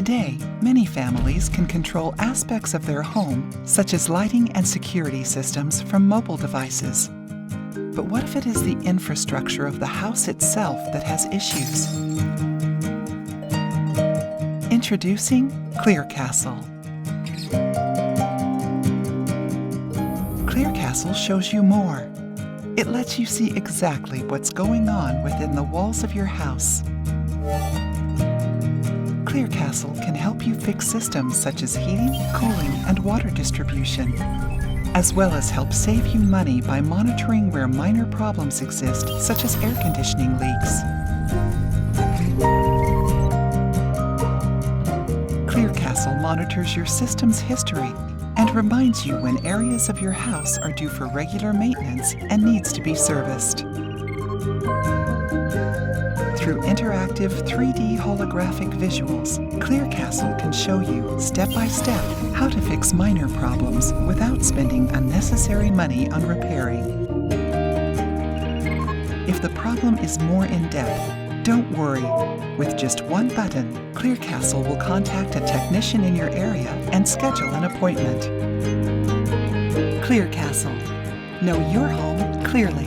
Today, many families can control aspects of their home, such as lighting and security systems, from mobile devices. But what if it is the infrastructure of the house itself that has issues? Introducing ClearCastle. ClearCastle shows you more. It lets you see exactly what's going on within the walls of your house. ClearCastle can help you fix systems such as heating, cooling, and water distribution, as well as help save you money by monitoring where minor problems exist, such as air conditioning leaks. ClearCastle monitors your system's history and reminds you when areas of your house are due for regular maintenance and needs to be serviced. Through interactive 3D holographic visuals, ClearCastle can show you, step by step, how to fix minor problems without spending unnecessary money on repairing. If the problem is more in-depth, don't worry. With just one button, ClearCastle will contact a technician in your area and schedule an appointment. ClearCastle. Know your home clearly.